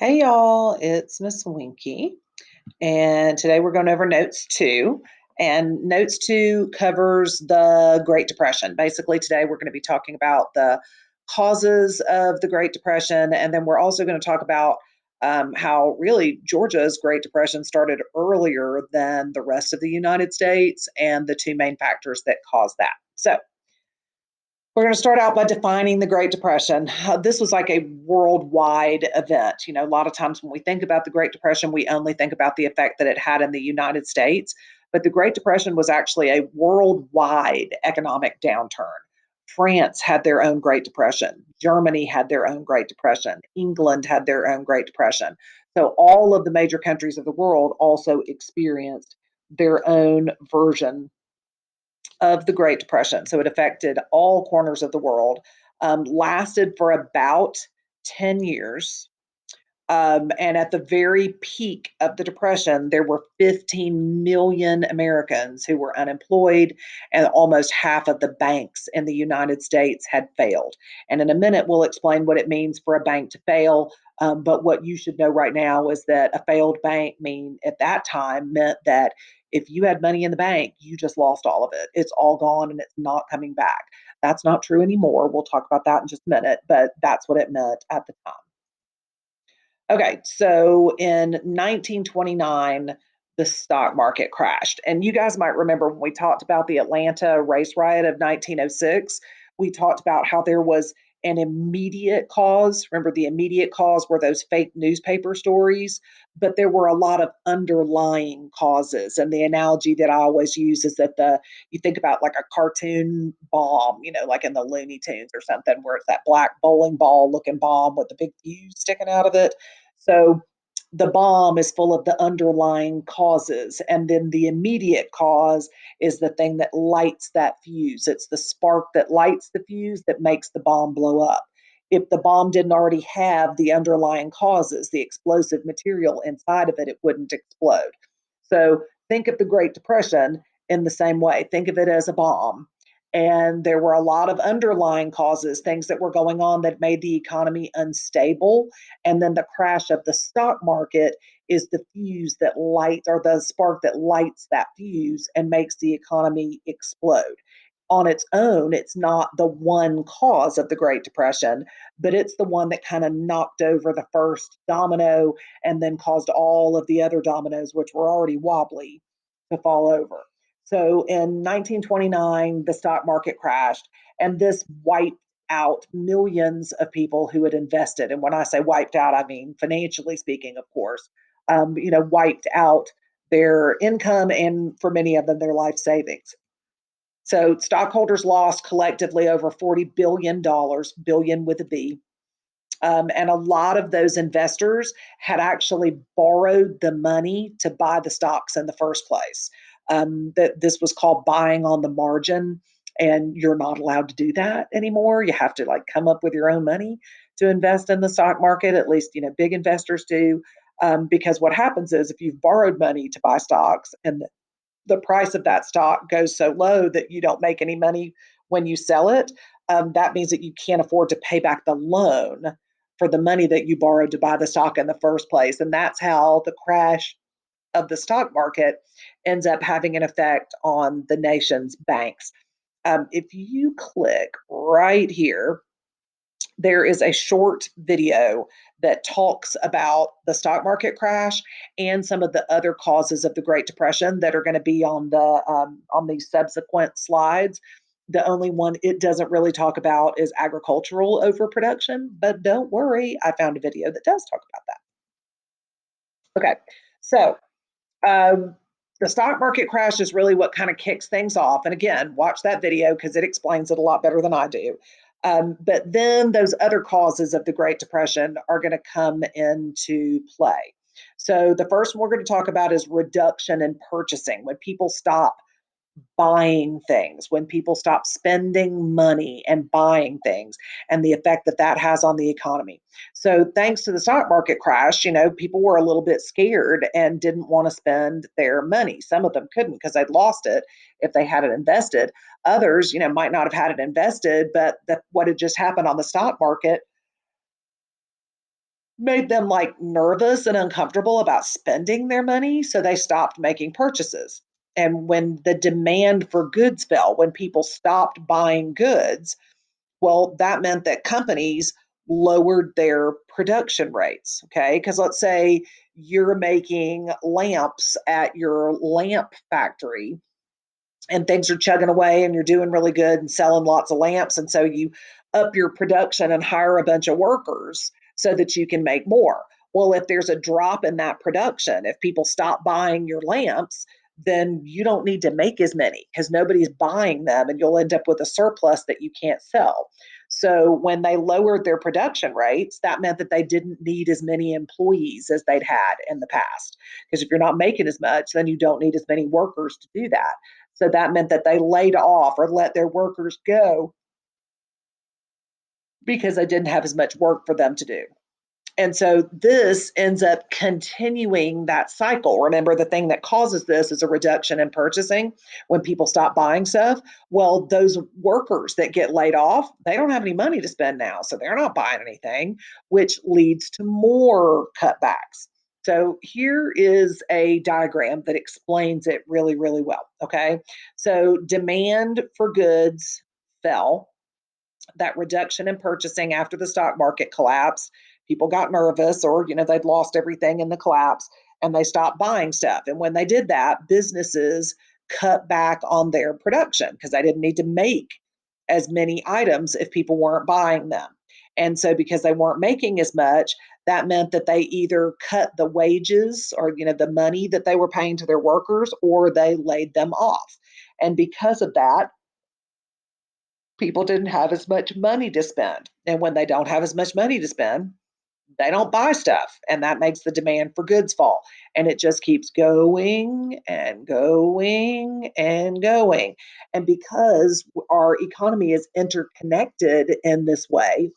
Hey y'all, it's Miss Winky, and today we're going over Notes 2. And Notes 2 covers the Great Depression. Basically, today we're going to be talking about the causes of the Great Depression, and then we're also going to talk about how really Georgia's Great Depression started earlier than the rest of the United States and the two main factors that caused that. So, we're going to start out by defining the Great Depression. This was like a worldwide event. You know, a lot of times when we think about the Great Depression, we only think about the effect that it had in the United States. But the Great Depression was actually a worldwide economic downturn. France had their own Great Depression. Germany had their own Great Depression. England had their own Great Depression. So all of the major countries of the world also experienced their own version of the Great Depression. So it affected all corners of the world, lasted for about 10 years. And at the very peak of the Depression, there were 15 million Americans who were unemployed, and almost half of the banks in the United States had failed. And in a minute, we'll explain what it means for a bank to fail. But what you should know right now is that a failed bank at that time meant that if you had money in the bank, you just lost all of it. It's all gone and it's not coming back. That's not true anymore. We'll talk about that in just a minute, but that's what it meant at the time. Okay, so in 1929, the stock market crashed. And you guys might remember when we talked about the Atlanta race riot of 1906, we talked about how there was an immediate cause. Remember, the immediate cause were those fake newspaper stories, but there were a lot of underlying causes. And the analogy that I always use is that you think about like a cartoon bomb, like in the Looney Tunes or something, where it's that black bowling ball looking bomb with the big fuse sticking out of it. So the bomb is full of the underlying causes. And then the immediate cause is the thing that lights that fuse. It's the spark that lights the fuse that makes the bomb blow up. If the bomb didn't already have the underlying causes, the explosive material inside of it, it wouldn't explode. So think of the Great Depression in the same way. Think of it as a bomb. And there were a lot of underlying causes, things that were going on that made the economy unstable. And then the crash of the stock market is the fuse that lights, or the spark that lights that fuse and makes the economy explode. On its own, it's not the one cause of the Great Depression, but it's the one that kind of knocked over the first domino and then caused all of the other dominoes, which were already wobbly, to fall over. So in 1929, the stock market crashed, and this wiped out millions of people who had invested. And when I say wiped out, I mean financially speaking, of course, wiped out their income and for many of them, their life savings. So stockholders lost collectively over $40 billion, billion with a B. And a lot of those investors had actually borrowed the money to buy the stocks in the first place. That this was called buying on the margin, and you're not allowed to do that anymore. You have to like come up with your own money to invest in the stock market. At least big investors do, because what happens is if you've borrowed money to buy stocks and the price of that stock goes so low that you don't make any money when you sell it, that means that you can't afford to pay back the loan for the money that you borrowed to buy the stock in the first place. And that's how the crash of the stock market ends up having an effect on the nation's banks. If you click right here, there is a short video that talks about the stock market crash and some of the other causes of the Great Depression that are going to be on these subsequent slides. The only one it doesn't really talk about is agricultural overproduction, but don't worry, I found a video that does talk about that. Okay, so um, the stock market crash is really what kind of kicks things off. And again, watch that video because it explains it a lot better than I do. But then those other causes of the Great Depression are going to come into play. So the first one we're going to talk about is reduction in purchasing. When people stop buying things, when people stop spending money and buying things, and the effect that that has on the economy. So, thanks to the stock market crash, people were a little bit scared and didn't want to spend their money. Some of them couldn't because they'd lost it if they had it invested. Others, might not have had it invested, but what had just happened on the stock market made them like nervous and uncomfortable about spending their money. So they stopped making purchases. And when the demand for goods fell, when people stopped buying goods, well, that meant that companies lowered their production rates. Okay. Because let's say you're making lamps at your lamp factory and things are chugging away and you're doing really good and selling lots of lamps. And so you up your production and hire a bunch of workers so that you can make more. Well, if there's a drop in that production, if people stop buying your lamps, then you don't need to make as many because nobody's buying them and you'll end up with a surplus that you can't sell. So when they lowered their production rates, that meant that they didn't need as many employees as they'd had in the past. Because if you're not making as much, then you don't need as many workers to do that. So that meant that they laid off or let their workers go because they didn't have as much work for them to do. And so this ends up continuing that cycle. Remember, the thing that causes this is a reduction in purchasing when people stop buying stuff. Well, those workers that get laid off, they don't have any money to spend now. So they're not buying anything, which leads to more cutbacks. So here is a diagram that explains it really, really well. Okay. So demand for goods fell, that reduction in purchasing after the stock market collapsed. People got nervous or, they'd lost everything in the collapse and they stopped buying stuff. And when they did that, businesses cut back on their production because they didn't need to make as many items if people weren't buying them. And so because they weren't making as much, that meant that they either cut the wages or, the money that they were paying to their workers, or they laid them off. And because of that, people didn't have as much money to spend. And when they don't have as much money to spend, they don't buy stuff. And that makes the demand for goods fall. And it just keeps going and going and going. And because our economy is interconnected in this way,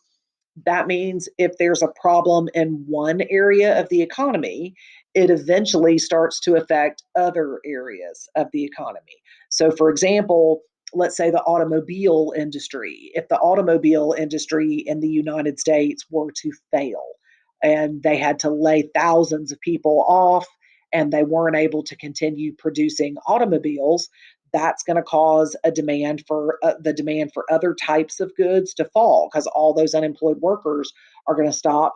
that means if there's a problem in one area of the economy, it eventually starts to affect other areas of the economy. So, for example, let's say the automobile industry, if the automobile industry in the United States were to fail and they had to lay thousands of people off and they weren't able to continue producing automobiles, that's going to cause a demand for the demand for other types of goods to fall because all those unemployed workers are going to stop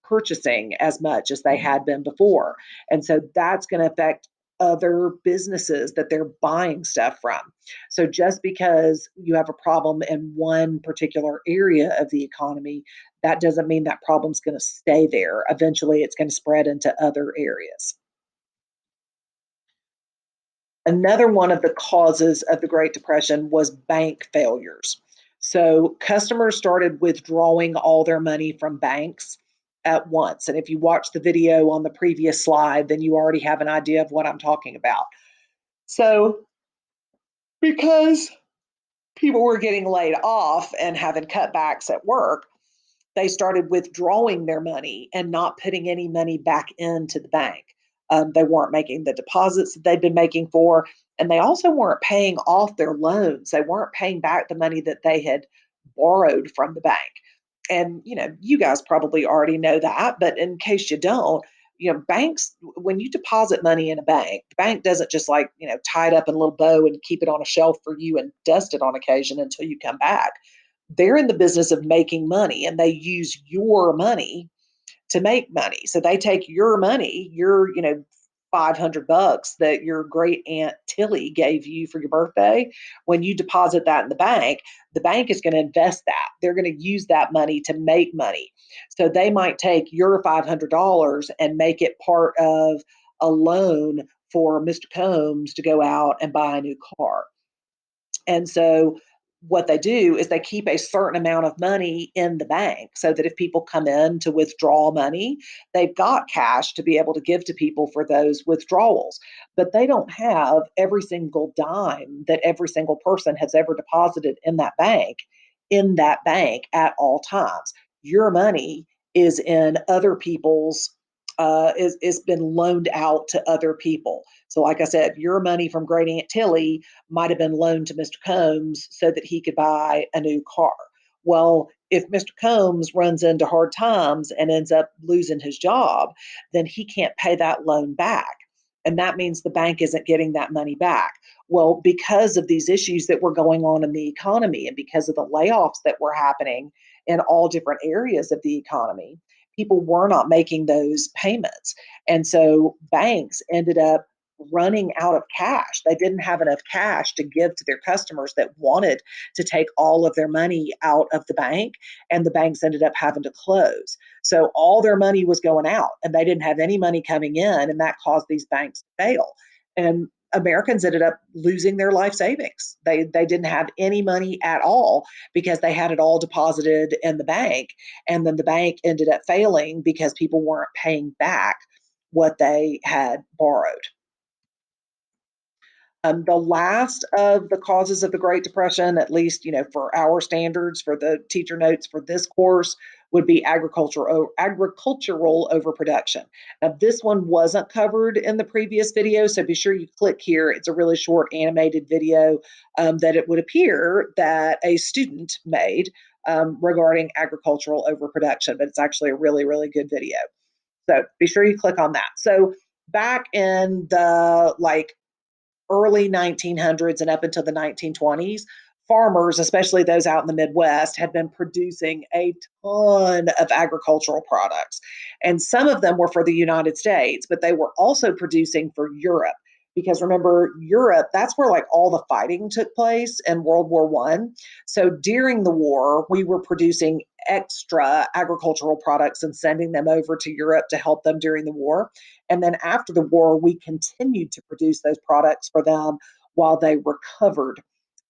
purchasing as much as they had been before. And so that's going to affect other businesses that they're buying stuff from. So just because you have a problem in one particular area of the economy, that doesn't mean that problem's going to stay there. Eventually, it's going to spread into other areas. Another one of the causes of the Great Depression was bank failures. So customers started withdrawing all their money from banks at once. And if you watch the video on the previous slide, then you already have an idea of what I'm talking about. So, because people were getting laid off and having cutbacks at work, they started withdrawing their money and not putting any money back into the bank. They weren't making the deposits that they'd been making for, and they also weren't paying off their loans. They weren't paying back the money that they had borrowed from the bank. And you guys probably already know that, but in case you don't, banks, when you deposit money in a bank, the bank doesn't just like, tie it up in a little bow and keep it on a shelf for you and dust it on occasion until you come back. They're in the business of making money and they use your money to make money. So they take your money, your, $500 that your great aunt Tilly gave you for your birthday. When you deposit that in the bank is going to invest that. They're going to use that money to make money. So they might take your $500 and make it part of a loan for Mr. Combs to go out and buy a new car. And so what they do is they keep a certain amount of money in the bank so that if people come in to withdraw money, they've got cash to be able to give to people for those withdrawals. But they don't have every single dime that every single person has ever deposited in that bank at all times. Your money is in other people's is been loaned out to other people. So, like I said, your money from Great Aunt Tilly might have been loaned to Mr. Combs so that he could buy a new car. Well, if Mr. Combs runs into hard times and ends up losing his job, then he can't pay that loan back. And that means the bank isn't getting that money back. Well, because of these issues that were going on in the economy and because of the layoffs that were happening in all different areas of the economy, people were not making those payments. And so banks ended up running out of cash. They didn't have enough cash to give to their customers that wanted to take all of their money out of the bank, and the banks ended up having to close. So all their money was going out and they didn't have any money coming in, and that caused these banks to fail. And Americans ended up losing their life savings. They didn't have any money at all because they had it all deposited in the bank, and then the bank ended up failing because people weren't paying back what they had borrowed. The last of the causes of the Great Depression, at least for our standards, for the teacher notes for this course, would be agricultural overproduction. Now, this one wasn't covered in the previous video, so be sure you click here. It's a really short animated video that it would appear that a student made regarding agricultural overproduction, but it's actually a really, really good video. So be sure you click on that. So back in the early 1900s and up until the 1920s, farmers, especially those out in the Midwest, had been producing a ton of agricultural products. And some of them were for the United States, but they were also producing for Europe. Because remember, Europe, that's where all the fighting took place in World War One. So during the war, we were producing extra agricultural products and sending them over to Europe to help them during the war. And then after the war, we continued to produce those products for them while they recovered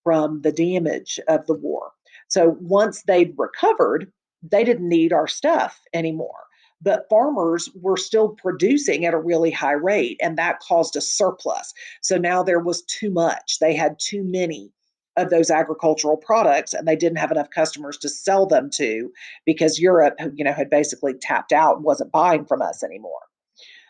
from the damage of the war. So once they'd recovered, they didn't need our stuff anymore. But farmers were still producing at a really high rate, and that caused a surplus. So now there was too much. They had too many of those agricultural products, and they didn't have enough customers to sell them to because Europe, had basically tapped out and wasn't buying from us anymore.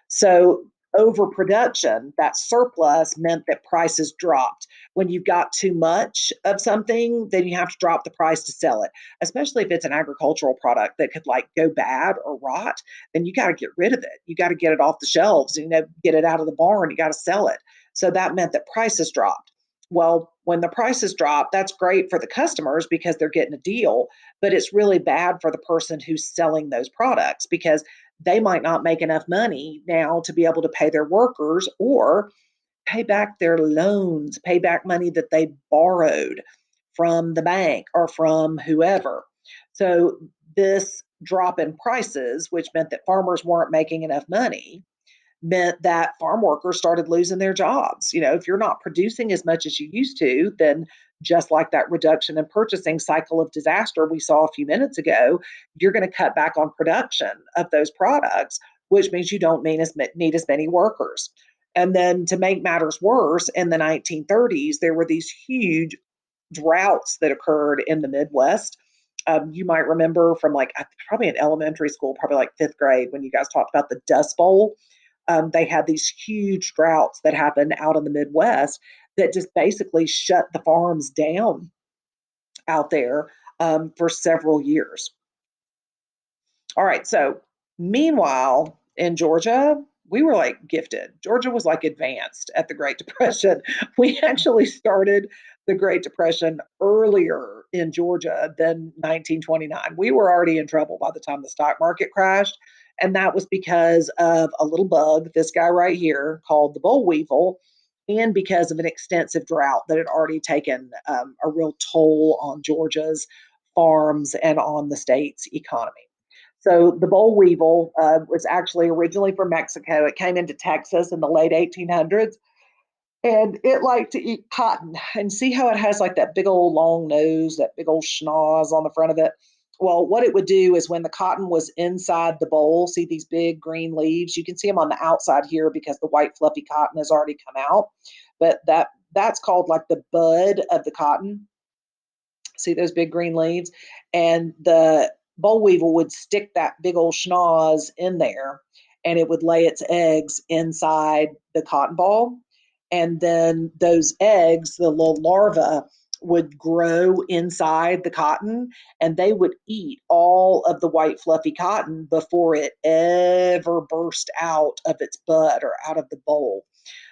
So overproduction, that surplus meant that prices dropped. When you've got too much of something, then you have to drop the price to sell it, especially if it's an agricultural product that could go bad or rot, then you got to get rid of it. You got to get it off the shelves, get it out of the barn, you got to sell it. So that meant that prices dropped. Well, when the prices drop, that's great for the customers because they're getting a deal, but it's really bad for the person who's selling those products because they might not make enough money now to be able to pay their workers or pay back their loans, pay back money that they borrowed from the bank or from whoever. So this drop in prices, which meant that farmers weren't making enough money, meant that farm workers started losing their jobs. If you're not producing as much as you used to, then just like that reduction in purchasing cycle of disaster we saw a few minutes ago, you're going to cut back on production of those products, which means you don't need as many workers. And then to make matters worse, in the 1930s, there were these huge droughts that occurred in the Midwest. You might remember from probably in elementary school, probably fifth grade, when you guys talked about the Dust Bowl. They had these huge droughts that happened out in the Midwest that just basically shut the farms down out there for several years. All right, so meanwhile, in Georgia, we were gifted. Georgia was advanced at the Great Depression. We actually started the Great Depression earlier in Georgia than 1929. We were already in trouble by the time the stock market crashed. And that was because of a little bug, this guy right here called the boll weevil, and because of an extensive drought that had already taken a real toll on Georgia's farms and on the state's economy. So the boll weevil was actually originally from Mexico. It came into Texas in the late 1800s, and it liked to eat cotton. And see how it has that big old long nose, that big old schnoz on the front of it? Well, what it would do is when the cotton was inside the boll, see these big green leaves? You can see them on the outside here because the white fluffy cotton has already come out. But that's called the bud of the cotton. See those big green leaves? And the boll weevil would stick that big old schnoz in there, and it would lay its eggs inside the cotton ball. And then those eggs, the little larvae, would grow inside the cotton, and they would eat all of the white fluffy cotton before it ever burst out of its bud or out of the boll.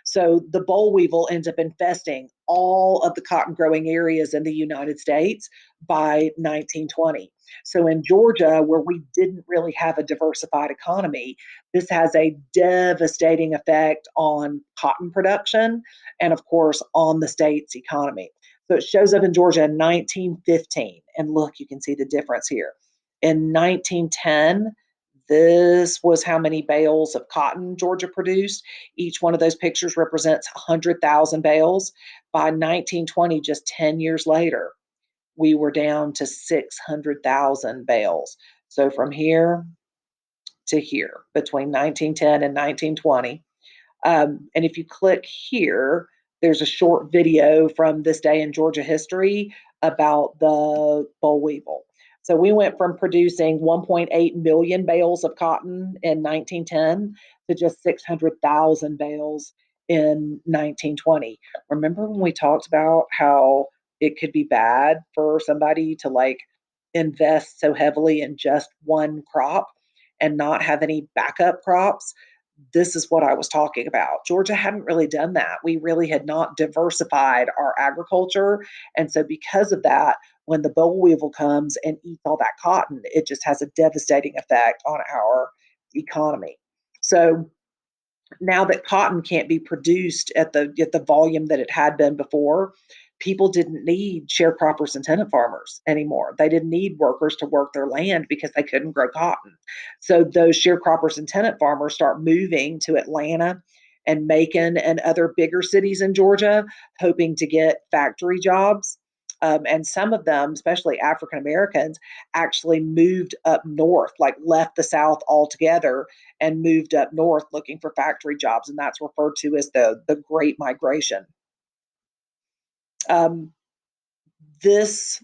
So the boll weevil ends up infesting all of the cotton growing areas in the United States by 1920. So in Georgia, where we didn't really have a diversified economy, this has a devastating effect on cotton production and, of course, on the state's economy. So it shows up in Georgia in 1915. And look, you can see the difference here. In 1910, this was how many bales of cotton Georgia produced. Each one of those pictures represents 100,000 bales. By 1920, just 10 years later, we were down to 600,000 bales. So from here to here, between 1910 and 1920. And if you click here, there's a short video from this day in Georgia history about the boll weevil. So we went from producing 1.8 million bales of cotton in 1910 to just 600,000 bales in 1920. Remember when we talked about how it could be bad for somebody to like invest so heavily in just one crop and not have any backup crops? This is what I was talking about. Georgia hadn't really done that. We really had not diversified our agriculture. And so, because of that, when the boll weevil comes and eats all that cotton, it just has a devastating effect on our economy. So, now that cotton can't be produced at the volume that it had been before, people didn't need sharecroppers and tenant farmers anymore. They didn't need workers to work their land because they couldn't grow cotton. So those sharecroppers and tenant farmers start moving to Atlanta and Macon and other bigger cities in Georgia, hoping to get factory jobs. And some of them, especially African Americans, actually moved up north, like left the South altogether and moved up north looking for factory jobs. And that's referred to as the Great Migration. Um, this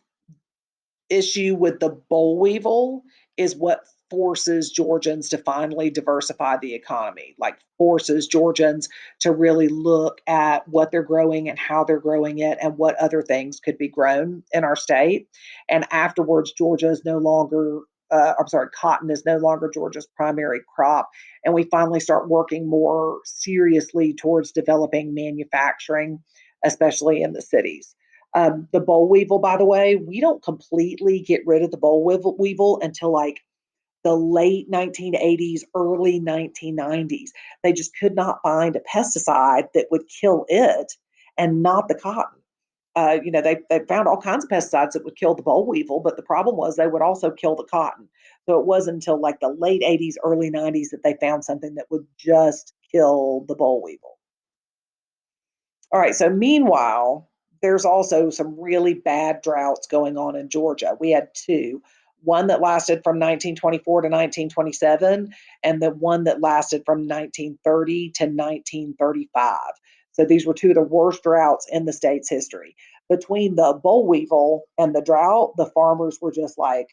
issue with the boll weevil is what forces Georgians to finally diversify the economy, like forces Georgians to really look at what they're growing and how they're growing it and what other things could be grown in our state. And afterwards, Georgia is no longer, I'm sorry, cotton is no longer Georgia's primary crop. And we finally start working more seriously towards developing manufacturing, especially in the cities. The boll weevil, by the way, we don't completely get rid of the boll weevil until like the late 1980s, early 1990s. They just could not find a pesticide that would kill it and not the cotton. They found all kinds of pesticides that would kill the boll weevil, but the problem was they would also kill the cotton. So it wasn't until like the late 80s, early 90s that they found something that would just kill the boll weevil. All right, so meanwhile, there's also some really bad droughts going on in Georgia. We had two, one that lasted from 1924 to 1927, and the one that lasted from 1930 to 1935. So these were two of the worst droughts in the state's history. Between the boll weevil and the drought, the farmers were just like,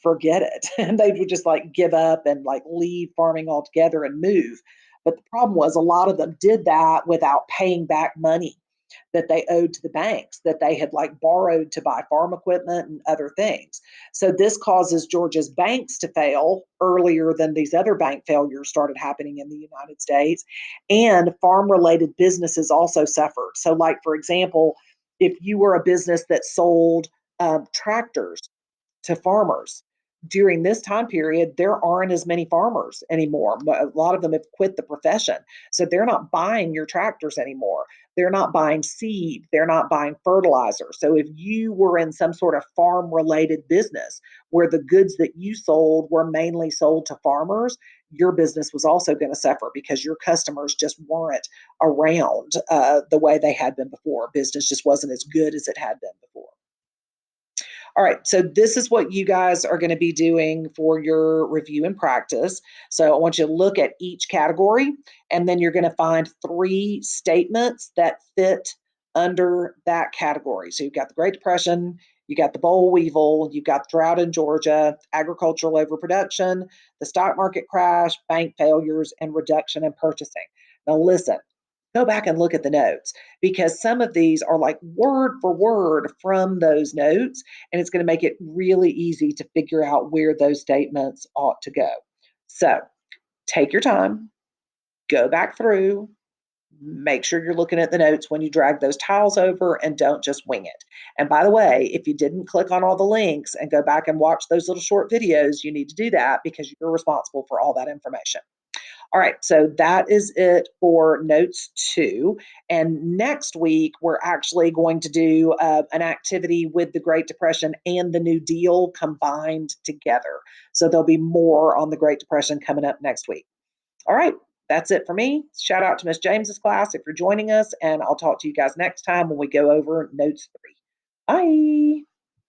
forget it. And they would just like give up and like leave farming altogether and move. But the problem was a lot of them did that without paying back money that they owed to the banks that they had like borrowed to buy farm equipment and other things. So this causes Georgia's banks to fail earlier than these other bank failures started happening in the United States. And farm related businesses also suffered. So, like, for example, if you were a business that sold tractors to farmers. During this time period, there aren't as many farmers anymore. A lot of them have quit the profession. So they're not buying your tractors anymore. They're not buying seed. They're not buying fertilizer. So if you were in some sort of farm related business where the goods that you sold were mainly sold to farmers, your business was also going to suffer because your customers just weren't around the way they had been before. Business just wasn't as good as it had been before. All right, so this is what you guys are going to be doing for your review and practice. So I want you to look at each category, and then you're going to find three statements that fit under that category. So you've got the Great Depression, you got the boll weevil, you've got drought in Georgia, agricultural overproduction, the stock market crash, bank failures, and reduction in purchasing. Now listen, go back and look at the notes because some of these are like word for word from those notes, and it's going to make it really easy to figure out where those statements ought to go. So take your time, go back through, make sure you're looking at the notes when you drag those tiles over and don't just wing it. And by the way, if you didn't click on all the links and go back and watch those little short videos, you need to do that because you're responsible for all that information. All right, so that is it for notes 2. And next week, we're actually going to do an activity with the Great Depression and the New Deal combined together. So there'll be more on the Great Depression coming up next week. All right, that's it for me. Shout out to Miss James's class if you're joining us, and I'll talk to you guys next time when we go over notes 3. Bye.